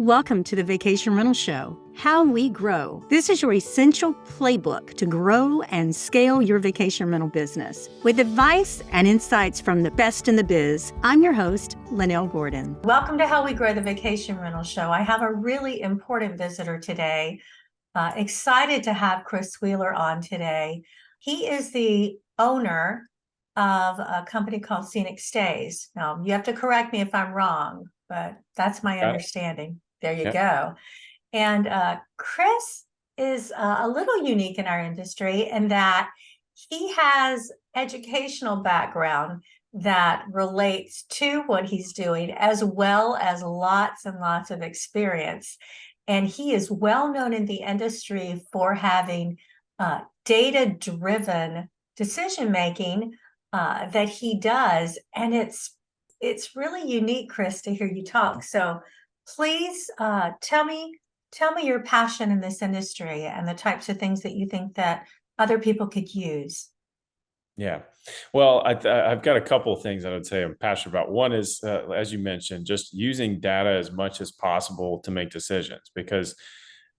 Welcome to the Vacation Rental Show, How We Grow. This is your essential playbook to grow and scale your vacation rental business. With advice and insights from the best in the biz, I'm your host, Lynell Gordon. Welcome to How We Grow the Vacation Rental Show. I have a really important visitor today. Excited to have Chris Wheeler on today. He is the owner of a company called Scenic Stays. Now, you have to correct me if I'm wrong, but that's my understanding. There you go. And Chris is a little unique in our industry in that he has educational background that relates to what he's doing, as well as lots and lots of experience. And he is well known in the industry for having data-driven decision-making that he does. And it's really unique, Chris, to hear you talk. So please tell me your passion in this industry and the types of things that you think that other people could use. Yeah. Well, I've got a couple of things I would say I'm passionate about. One is, as you mentioned, just using data as much as possible to make decisions, because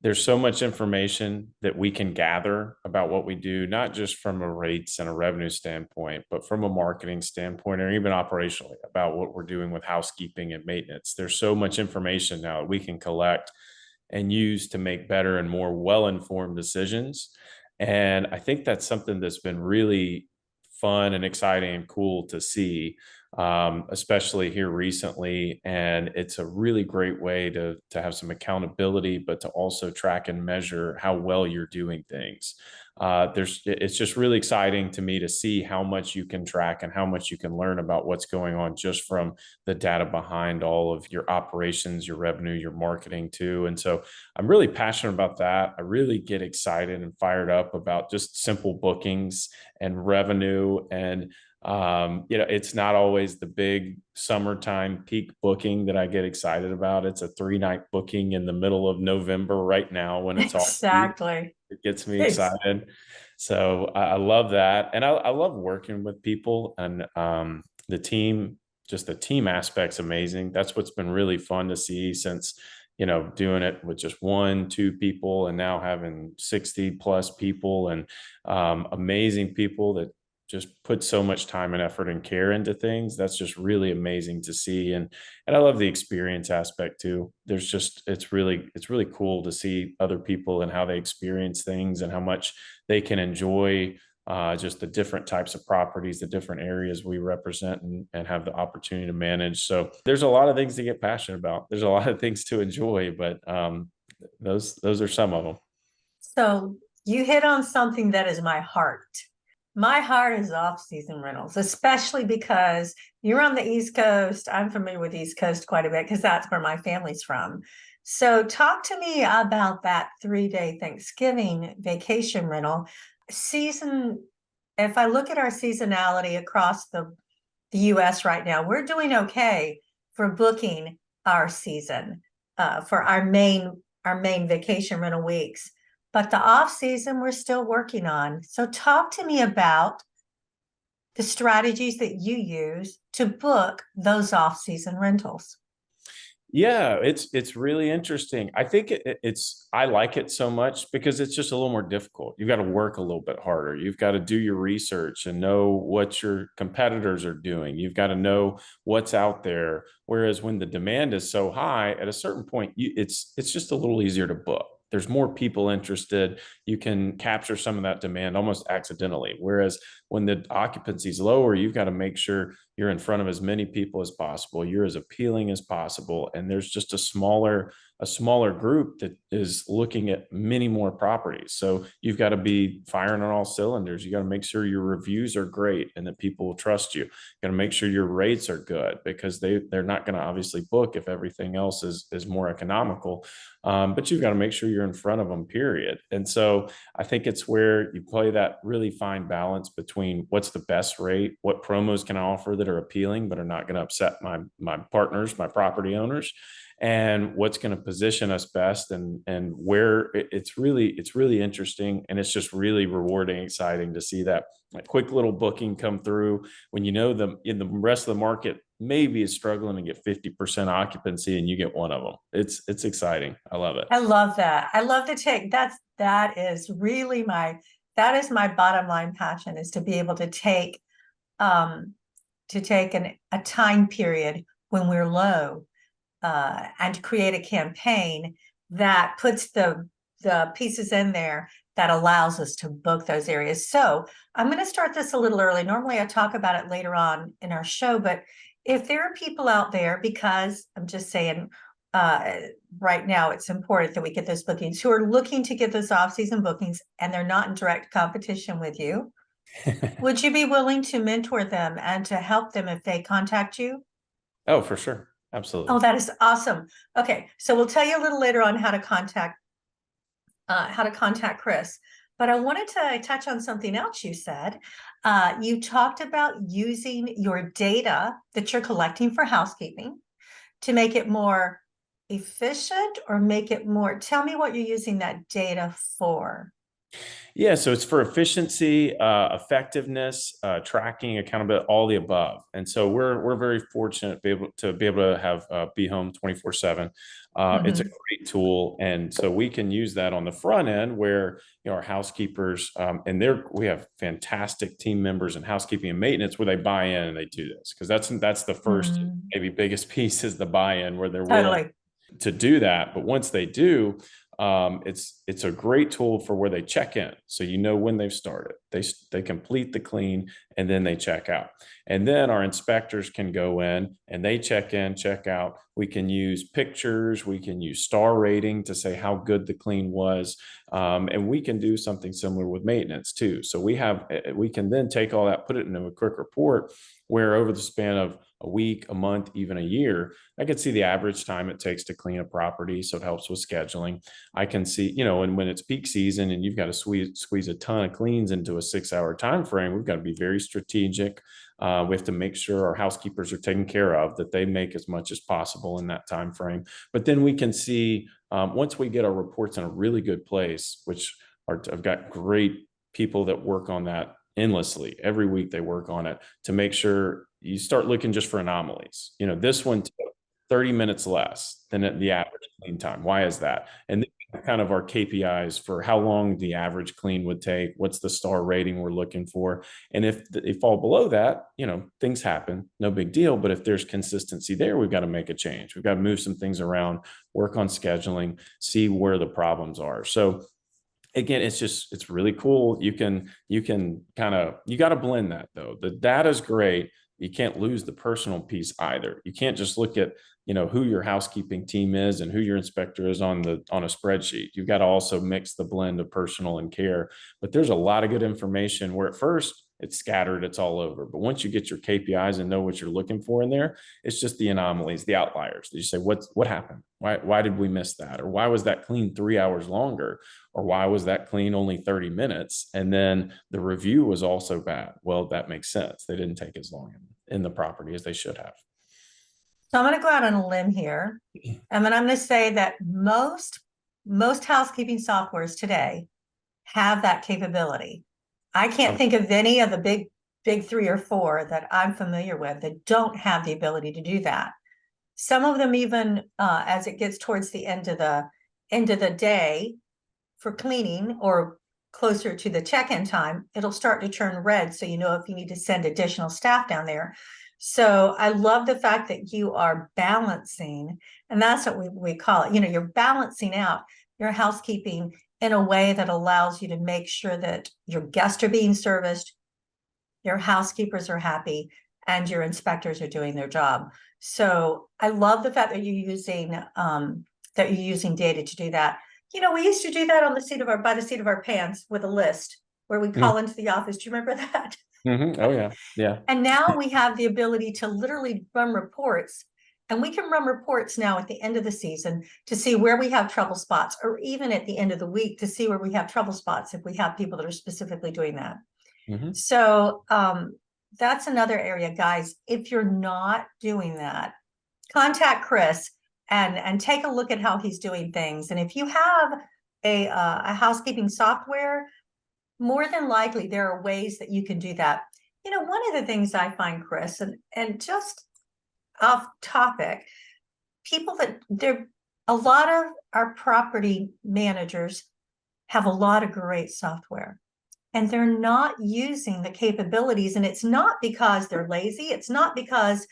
there's so much information that we can gather about what we do, not just from a rates and a revenue standpoint, but from a marketing standpoint, or even operationally about what we're doing with housekeeping and maintenance. There's so much information now that we can collect and use to make better and more well-informed decisions. And I think that's something that's been really fun and exciting and cool to see, especially here recently. And it's a really great way to have some accountability, but to also track and measure how well you're doing things. It's just really exciting to me to see how much you can track and how much you can learn about what's going on just from the data behind all of your operations, your revenue, your marketing too. And so I'm really passionate about that. I really get excited and fired up about just simple bookings and revenue. And it's not always the big summertime peak booking that I get excited about. It's a 3-night booking in the middle of November right now when it's all exactly. It gets me excited. So I love that. And I love working with people, and the team, just the team aspect's amazing. That's what's been really fun to see since, doing it with just 1-2 people and now having 60 plus people and amazing people that just put so much time and effort and care into things. That's just really amazing to see. And I love the experience aspect too. It's really cool to see other people and how they experience things and how much they can enjoy just the different types of properties, the different areas we represent and have the opportunity to manage. So there's a lot of things to get passionate about. There's a lot of things to enjoy, but those are some of them. So you hit on something that is my heart. My heart is off-season rentals, especially because you're on the East Coast. I'm familiar with the East Coast quite a bit because that's where my family's from. So talk to me about that 3-day Thanksgiving vacation rental season. If I look at our seasonality across the U.S. right now, we're doing okay for booking our season for our main vacation rental weeks. But the off season, we're still working on. So talk to me about the strategies that you use to book those off season rentals. Yeah, it's really interesting. I think I like it so much because it's just a little more difficult. You've got to work a little bit harder. You've got to do your research and know what your competitors are doing. You've got to know what's out there. Whereas when the demand is so high, at a certain point, it's just a little easier to book. There's more people interested. You can capture some of that demand almost accidentally. Whereas when the occupancy is lower, you've got to make sure you're in front of as many people as possible. You're as appealing as possible. And there's just a smaller group that is looking at many more properties. So you've got to be firing on all cylinders. You got to make sure your reviews are great and that people will trust you. You got to make sure your rates are good because they're not going to obviously book if everything else is more economical. But you've got to make sure you're in front of them, period. And so I think it's where you play that really fine balance between between what's the best rate, what promos can I offer that are appealing but are not going to upset my partners, my property owners, and what's going to position us best, and where it's really interesting, and it's just really rewarding, exciting to see that like quick little booking come through when you know the rest of the market maybe is struggling to get 50% occupancy and you get one of them. It's exciting. I love it. I love that. I love to take that is really that is my bottom line passion, is to be able to take a time period when we're low, and create a campaign that puts the pieces in there that allows us to book those areas. So I'm going to start this a little early. Normally I talk about it later on in our show, but if there are people out there, because I'm just saying, right now it's important that we get those bookings, who are looking to get those off-season bookings and they're not in direct competition with you, would you be willing to mentor them and to help them if they contact you? Oh, for sure. Absolutely. Oh, that is awesome. Okay, so we'll tell you a little later on how to contact Chris. But I wanted to touch on something else you said. You talked about using your data that you're collecting for housekeeping to make it more efficient, or make it more, tell me what you're using that data for. Yeah, so it's for efficiency, effectiveness, tracking, accountability, all the above. And so we're very fortunate to be able to have Be Home 24/7. It's a great tool, and so we can use that on the front end where our housekeepers and we have fantastic team members in housekeeping and maintenance where they buy in and they do this, because that's the first maybe biggest piece is the buy-in, where they're willing to do that. But once they do, it's a great tool for where they check in, so when they've started, they complete the clean, and then they check out, and then our inspectors can go in and they check in, check out. We can use pictures, we can use star rating to say how good the clean was, and we can do something similar with maintenance too. So we can then take all that, put it into a quick report, where over the span of a week, a month, even a year, I can see the average time it takes to clean a property. So it helps with scheduling. I can see, and when it's peak season and you've got to squeeze a ton of cleans into a 6-hour time frame, we've got to be very strategic. We have to make sure our housekeepers are taken care of, that they make as much as possible in that time frame. But then we can see, once we get our reports in a really good place, which I've got great people that work on that endlessly. Every week they work on it to make sure you start looking just for anomalies. This one took 30 minutes less than the average clean time. Why is that? And then kind of our KPIs for how long the average clean would take, what's the star rating we're looking for. And if they fall below that, things happen, no big deal. But if there's consistency there, we've got to make a change. We've got to move some things around, work on scheduling, see where the problems are. So again, it's really cool. You got to blend that though. The data is great. You can't lose the personal piece either. You can't just look at, who your housekeeping team is and who your inspector is on a spreadsheet. You've got to also mix the blend of personal and care. But there's a lot of good information where at first it's scattered, it's all over. But once you get your KPIs and know what you're looking for in there, it's just the anomalies, the outliers. You say, what happened? Why did we miss that? Or why was that clean 3 hours longer? Or why was that clean only 30 minutes? And then the review was also bad. Well, that makes sense. They didn't take as long in the property as they should have. So I'm going to go out on a limb here. And then I'm going to say that most housekeeping softwares today have that capability. I can't think of any of the big 3 or 4 that I'm familiar with that don't have the ability to do that. Some of them even, as it gets towards the end of the day for cleaning or closer to the check-in time, it'll start to turn red. So if you need to send additional staff down there. So I love the fact that you are balancing, and that's what we call it. You're balancing out your housekeeping in a way that allows you to make sure that your guests are being serviced, your housekeepers are happy, and your inspectors are doing their job. So I love the fact that you're using data to do that. We used to do that by the seat of our pants with a list where we call into the office. Do you remember that? Mm-hmm. Oh yeah. Yeah. And now we have the ability to literally run reports, and we can run reports now at the end of the season to see where we have trouble spots, or even at the end of the week to see where we have trouble spots if we have people that are specifically doing that. Mhm. So that's another area, guys. If you're not doing that, contact Chris and take a look at how he's doing things. And if you have a housekeeping software, more than likely there are ways that you can do that. You know, one of the things I find, Chris, and just off topic, people that there, a lot of our property managers have a lot of great software and they're not using the capabilities. And it's not because they're lazy. It's not because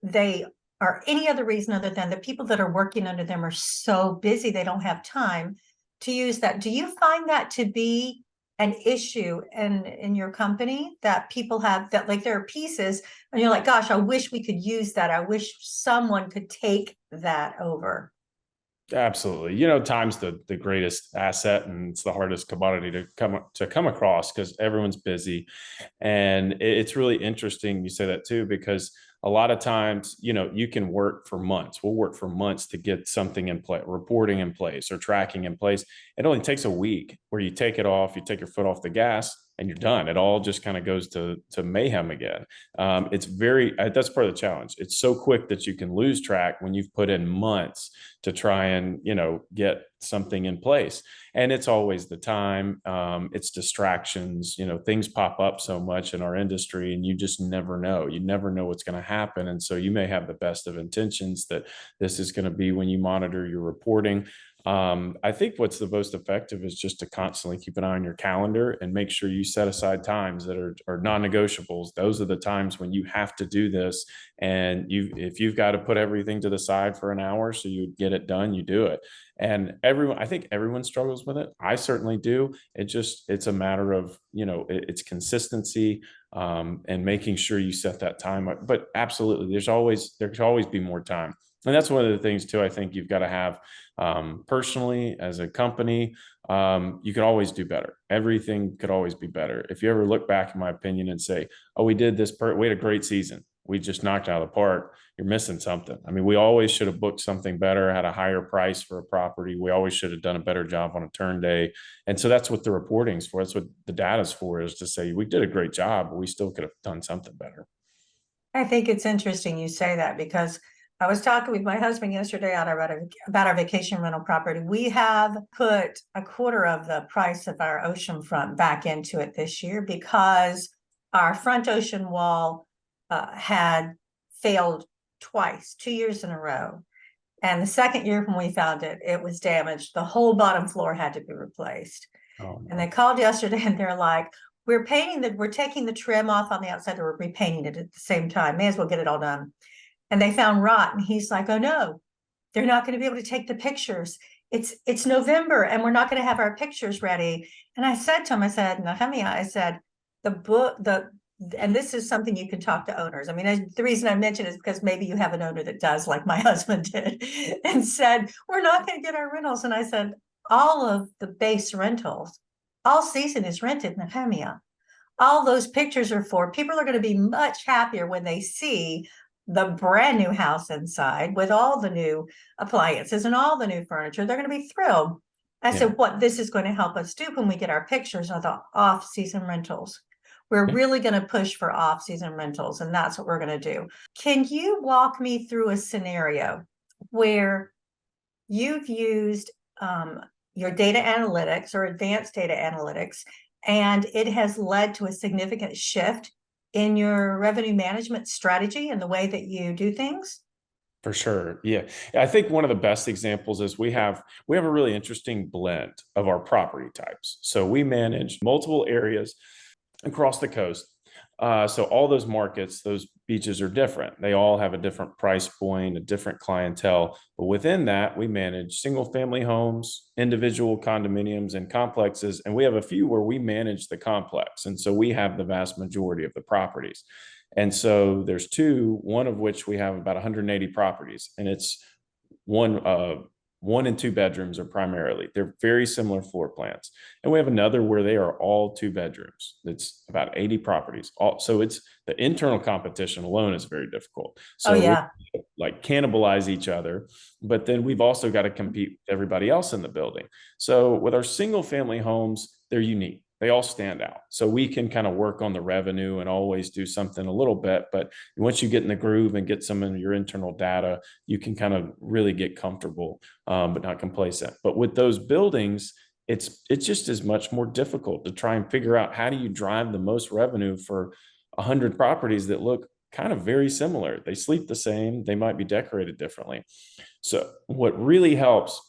they are any other reason other than the people that are working under them are so busy they don't have time to use that. Do you find that to be an issue in your company, that people have that, like there are pieces and you're like, gosh, I wish we could use that. I wish someone could take that over. Absolutely. Time's the greatest asset, and it's the hardest commodity to come across because everyone's busy. And it's really interesting you say that too, because a lot of times, you can work for months. We'll work for months to get something in place, reporting in place or tracking in place. It only takes a week where you take it off, you take your foot off the gas, and you're done. It all just kind of goes to mayhem again. That's part of the challenge. It's so quick that you can lose track when you've put in months to try and, get something in place. And it's always the time, it's distractions, things pop up so much in our industry and you just never know. You never know what's going to happen. And so you may have the best of intentions that this is going to be when you monitor your reporting. I think what's the most effective is just to constantly keep an eye on your calendar and make sure you set aside times that are non-negotiables. Those are the times when you have to do this. And if you've got to put everything to the side for an hour so you get it done, you do it. And I think everyone struggles with it. I certainly do. It's a matter of, it's consistency, and making sure you set that time up. But absolutely, there could always be more time. And that's one of the things too, I think you've got to have, personally as a company. You could always do better. Everything could always be better. If you ever look back, in my opinion, and say, oh, we did this, we had a great season, we just knocked it out of the park, you're missing something. I mean, we always should have booked something better, had a higher price for a property. We always should have done a better job on a turn day. And so that's what the reporting's for. That's what the data's for, is to say we did a great job, but we still could have done something better. I think it's interesting you say that, because I was talking with my husband yesterday about our vacation rental property. We have put a quarter of the price of our oceanfront back into it this year because our front ocean wall had failed twice, 2 years in a row. And the second year when we found it, it was damaged. The whole bottom floor had to be replaced. Oh, And they called yesterday and they're like, we're taking the trim off on the outside and we're repainting it at the same time. May as well get it all done. And they found rot. And he's like, oh no, they're not going to be able to take the pictures. It's November and we're not going to have our pictures ready. And I said to him, I said, Nehemiah, I said, and this is something you can talk to owners. I mean, the reason I mention is because maybe you have an owner that does, like my husband did, and said, we're not going to get our rentals. And I said, all of the base rentals, all season is rented, Nehemiah. All those pictures are for people are going to be much happier when they see the brand new house inside with all the new appliances and all the new furniture. They're going to be thrilled. I said, what this is going to help us do when we get our pictures are the off-season rentals. We're really going to push for off-season rentals, and that's what we're going to do. Can you walk me through a scenario where you've used your data analytics or advanced data analytics, and it has led to a significant shift in your revenue management strategy and the way that you do things? For sure. Yeah. I think one of the best examples is we have a really interesting blend of our property types. So we manage multiple areas across the coast. So all those markets, those beaches are different. They all have a different price point, a different clientele. But within that, we manage single family homes, individual condominiums, and complexes. And we have a few where we manage the complex. And so we have the vast majority of the properties. And so there's one of which we have about 180 properties, and it's one and two bedrooms are primarily. They're very similar floor plans. And we have another where they are all two bedrooms. It's about 80 properties. So it's the internal competition alone is very difficult. So we like cannibalize each other, but then we've also got to compete with everybody else in the building. So with our single family homes, they're unique. they all stand out. So we can kind of work on the revenue and always do something a little bit. But once you get in the groove and get some of your internal data, you can kind of really get comfortable, but not complacent. But with those buildings, it's just as much more difficult to try and figure out how do you drive the most revenue for 100 properties that look kind of very similar. They sleep the same, they might be decorated differently. So what really helps,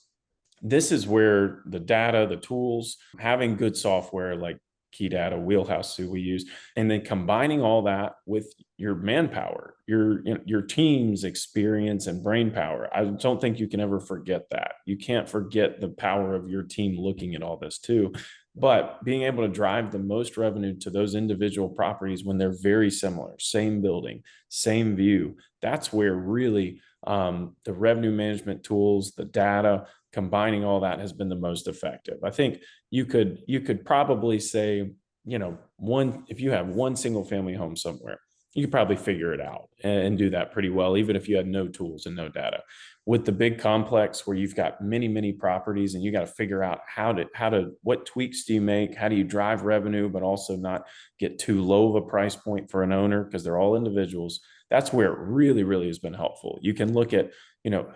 this is where the data, the tools, having good software like Key Data, Wheelhouse, who we use, and then combining all that with your manpower, your team's experience and brain power. I don't think you can ever forget that. You can't forget the power of your team looking at all this too. But being able to drive the most revenue to those individual properties when they're very similar, same building, same view, that's where really the revenue management tools, the data, combining all that has been the most effective. I think you could probably say, if you have one single family home somewhere, you could probably figure it out and do that pretty well, even if you had no tools and no data. With the big complex where you've got many, many properties and you got to figure out what tweaks do you make? How do you drive revenue, but also not get too low of a price point for an owner because they're all individuals. That's where it really, really has been helpful. You can look at,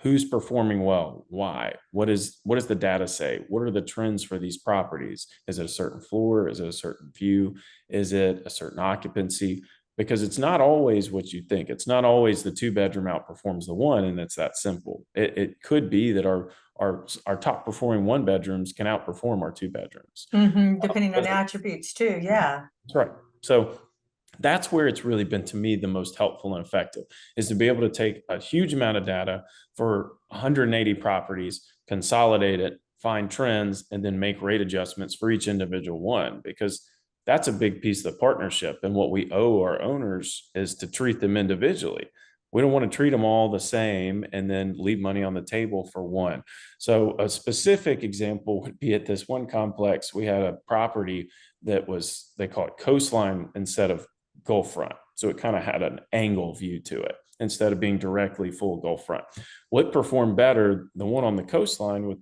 who's performing well, why, what does the data say? What are the trends for these properties? Is it a certain floor? Is it a certain view? Is it a certain occupancy? Because it's not always what you think. It's not always the 2-bedroom outperforms the one, and it's that simple. It could be that our top performing 1-bedrooms can outperform our 2-bedrooms. Depending on attributes too. Yeah. That's right. So that's where it's really been, to me, the most helpful and effective, is to be able to take a huge amount of data for 180 properties, consolidate it, find trends, and then make rate adjustments for each individual one, because that's a big piece of the partnership. And what we owe our owners is to treat them individually. We don't want to treat them all the same and then leave money on the table for one. So a specific example would be at this one complex, we had a property that was, they call it coastline instead of Gulf front. So it kind of had an angle view to it instead of being directly full Gulf front. What performed better, the one on the coastline with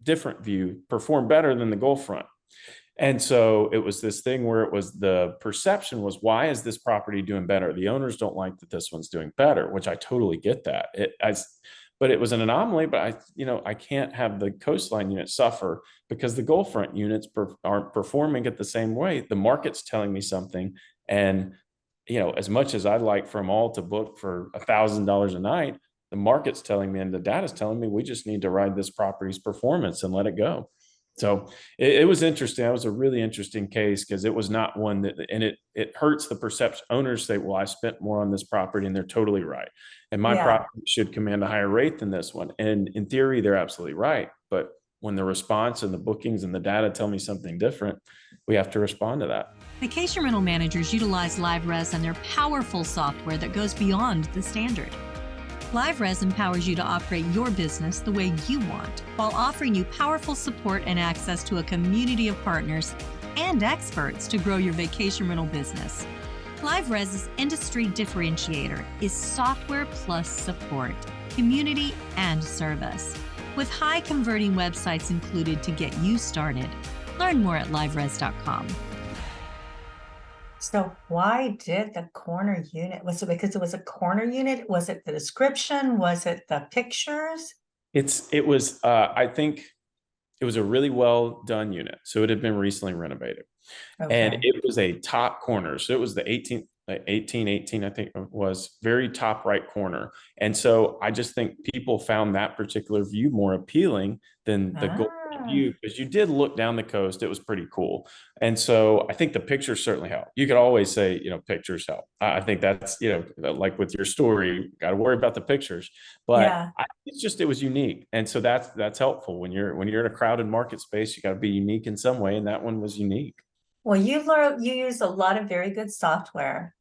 different view performed better than the Gulf front. And so it was this thing where it was, the perception was, why is this property doing better? The owners don't like that this one's doing better, which I totally get that. But it was an anomaly, but I can't have the coastline unit suffer because the Gulf front units aren't performing it the same way. The market's telling me something. And, as much as I'd like for them all to book for $1,000 a night, the market's telling me and the data's telling me we just need to ride this property's performance and let it go. So it was interesting. That was a really interesting case because it was not one that, and it hurts the perception. Owners say, well, I spent more on this property, and they're totally right. And my property should command a higher rate than this one. And in theory, they're absolutely right. But when the response and the bookings and the data tell me something different, we have to respond to that. Vacation rental managers utilize LiveRes and their powerful software that goes beyond the standard. LiveRes empowers you to operate your business the way you want, while offering you powerful support and access to a community of partners and experts to grow your vacation rental business. LiveRes' industry differentiator is software plus support, community, and service, with high converting websites included to get you started. Learn more at liveres.com. So why did the corner unit? Was it because it was a corner unit? Was it the description? Was it the pictures? It was, I think it was a really well done unit. So it had been recently renovated. Okay. And it was a top corner. So it was the 18, I think it was, very top right corner. And so I just think people found that particular view more appealing than the Gulf view, because you did look down the coast. It was pretty cool. And so I think the pictures certainly help. You could always say, pictures help. I think that's, like with your story, got to worry about the pictures, but it was unique. And so that's helpful when you're in a crowded market space. You got to be unique in some way. And that one was unique. Well, you use a lot of very good software.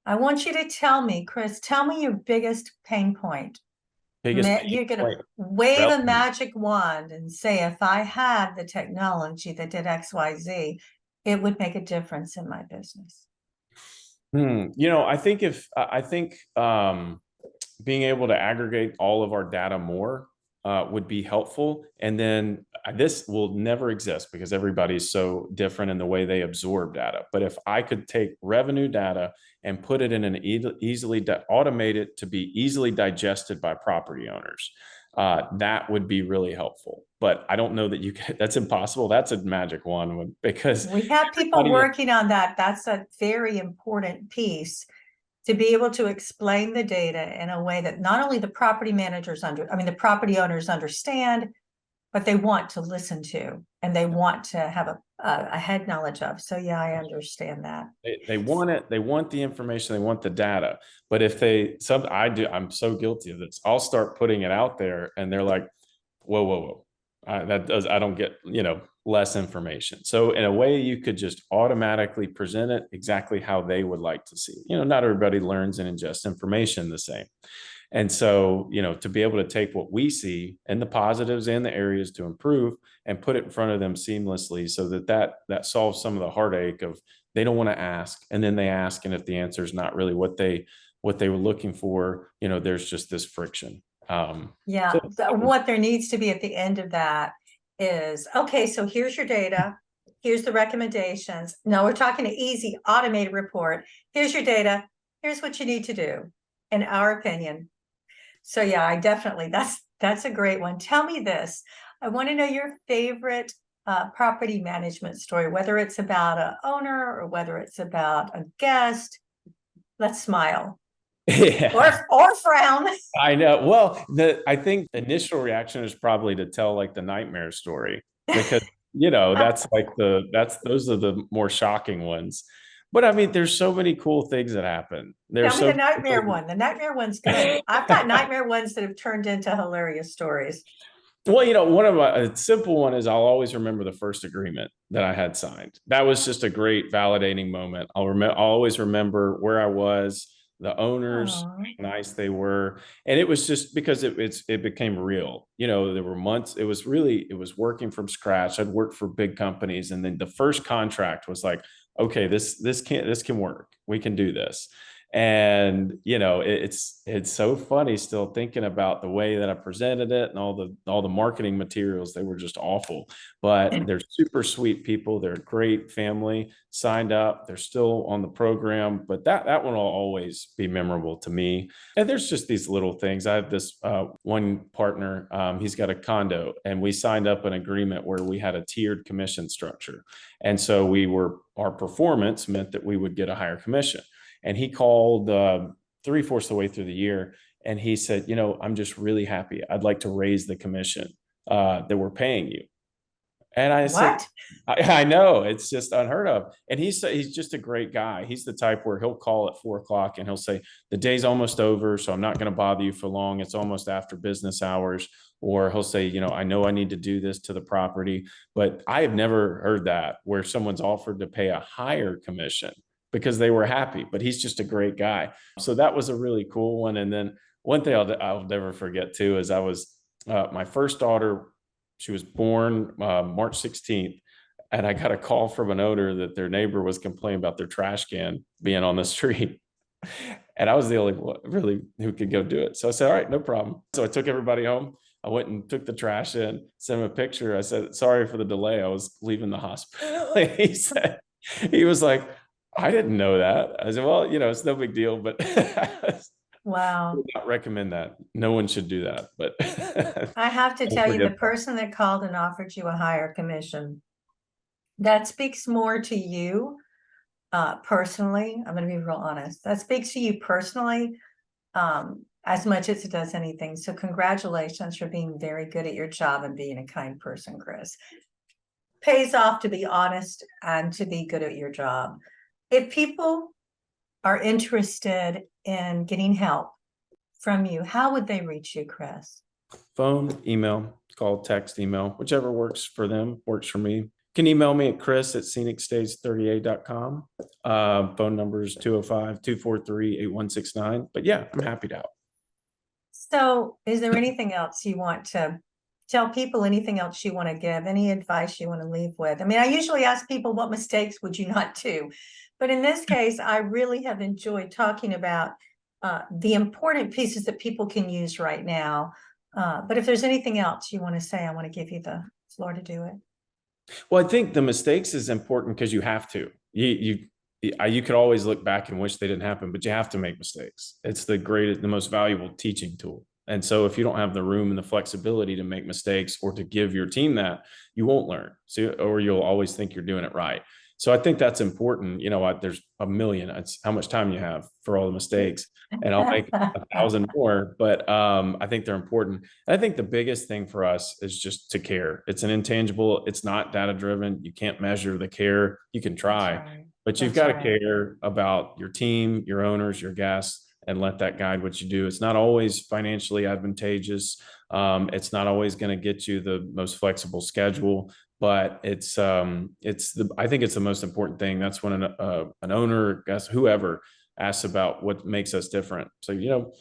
I want you to tell me, Chris, tell me your biggest pain point. You're going to wave a magic wand and say, if I had the technology that did XYZ, it would make a difference in my business. I think being able to aggregate all of our data more would be helpful. And then this will never exist because everybody's so different in the way they absorb data. But if I could take revenue data and put it in an easily automate it to be easily digested by property owners, that would be really helpful. But I don't know that you can, that's impossible. That's a magic wand because we have people working on that. That's a very important piece, to be able to explain the data in a way that not only the property managers the property owners understand, but they want to listen to, and they want to have a head knowledge of. So yeah, I understand that. They want it. They want the information. They want the data. But if I'm so guilty of this. I'll start putting it out there and they're like, whoa. I don't get, less information. So in a way, you could just automatically present it exactly how they would like to see. Not everybody learns and ingests information the same. And so, to be able to take what we see and the positives and the areas to improve and put it in front of them seamlessly, so that solves some of the heartache of they don't want to ask, and then they ask, and if the answer is not really what they were looking for, there's just this friction. So what there needs to be at the end of that is, okay, so here's your data, here's the recommendations. Now we're talking an easy automated report. Here's your data. Here's what you need to do, in our opinion. So yeah, I definitely, that's a great one. Tell me this. I want to know your favorite property management story, whether it's about an owner or whether it's about a guest. Let's smile. Yeah. Or frown. I know. Well, I think the initial reaction is probably to tell like the nightmare story, because those are the more shocking ones. But I mean, there's so many cool things that happen. Tell me the nightmare one. The nightmare one's good. I've got nightmare ones that have turned into hilarious stories. Well, one of a simple one is I'll always remember the first agreement that I had signed. That was just a great validating moment. I'll always remember where I was, the owners, how nice they were. And it was just because it became real. There were months, it was working from scratch. I'd worked for big companies. And then the first contract was like, okay, this can work. We can do this. And, it's so funny still thinking about the way that I presented it and all the marketing materials. They were just awful, but they're super sweet people. They're a great family, signed up. They're still on the program, but that one will always be memorable to me. And there's just these little things. I have this one partner, he's got a condo, and we signed up an agreement where we had a tiered commission structure. And so our performance meant that we would get a higher commission. And he called 3/4 of the way through the year, and he said, I'm just really happy. I'd like to raise the commission that we're paying you. And I said, I know, it's just unheard of. And he's just a great guy. He's the type where he'll call at 4:00 and he'll say, the day's almost over, so I'm not going to bother you for long. It's almost after business hours. Or he'll say, I know I need to do this to the property. But I have never heard that where someone's offered to pay a higher commission because they were happy. But he's just a great guy. So that was a really cool one. And then one thing I'll never forget too is I was my first daughter. She was born March 16th, and I got a call from an owner that their neighbor was complaining about their trash can being on the street. And I was the only one really who could go do it. So I said, all right, no problem. So I took everybody home. I went and took the trash in, sent him a picture. I said, sorry for the delay. I was leaving the hospital. He was like, I didn't know that. I said, well, it's no big deal, but wow. I would not recommend that. No one should do that. But I have to tell you, the person that called and offered you a higher commission, that speaks more to you personally. I'm going to be real honest. That speaks to you personally as much as it does anything. So congratulations for being very good at your job and being a kind person, Chris. Pays off to be honest and to be good at your job. If people are interested in getting help from you, how would they reach you, Chris? Phone, email, call, text, email, whichever works for them, works for me. You can email me at chris@scenicstays38.com. Phone number is 205-243-8169. But yeah, I'm happy to help. So is there anything else you want to tell people, anything else you want to give, any advice you want to leave with? I mean, I usually ask people, what mistakes would you not do? But in this case, I really have enjoyed talking about the important pieces that people can use right now But if there's anything else you want to say, I want to give you the floor to do it. Well, I think the mistakes is important because you have to. You could always look back and wish they didn't happen, but you have to make mistakes. It's the most valuable teaching tool. And so if you don't have the room and the flexibility to make mistakes or to give your team that, you won't learn. So, or you'll always think you're doing it right. So I think that's important. You know what? There's a million. It's how much time you have for all the mistakes, and I'll make 1,000 more. But I think they're important. And I think the biggest thing for us is just to care. It's an intangible. It's not data driven. You can't measure the care. You can try, but you've got to care about your team, your owners, your guests, and let that guide what you do. It's not always financially advantageous. It's not always going to get you the most flexible schedule, but I think it's the most important thing. That's when an owner, guest, whoever asks about what makes us different. So,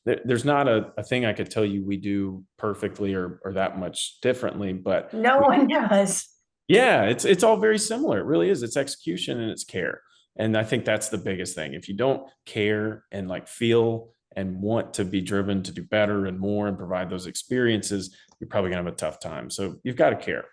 there's not a thing I could tell you we do perfectly or that much differently, but no one does. Yeah, it's all very similar. It really is. It's execution and it's care. And I think that's the biggest thing. If you don't care and feel and want to be driven to do better and more and provide those experiences, you're probably gonna have a tough time. So you've got to care.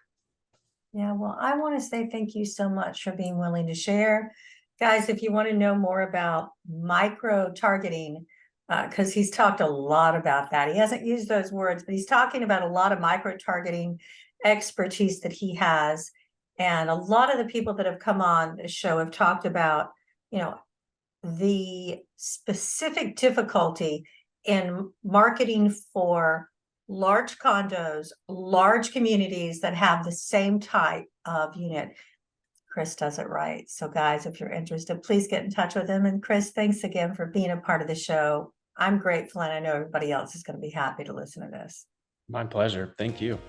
Yeah, well, I want to say thank you so much for being willing to share. Guys, if you want to know more about micro targeting, because he's talked a lot about that. He hasn't used those words, but he's talking about a lot of micro targeting expertise that he has. And a lot of the people that have come on the show have talked about, the specific difficulty in marketing for large condos, large communities that have the same type of unit. Chris does it right. So guys, if you're interested, please get in touch with him. And Chris, thanks again for being a part of the show. I'm grateful, and I know everybody else is going to be happy to listen to this. My pleasure. Thank you.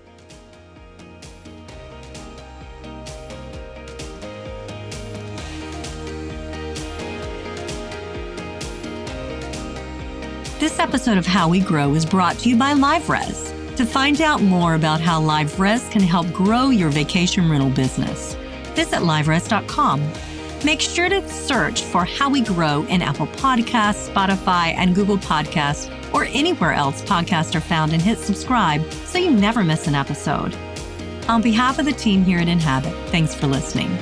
This episode of How We Grow is brought to you by LiveRes. To find out more about how LiveRes can help grow your vacation rental business, visit liveres.com. Make sure to search for How We Grow in Apple Podcasts, Spotify, and Google Podcasts, or anywhere else podcasts are found, and hit subscribe so you never miss an episode. On behalf of the team here at Inhabit, thanks for listening.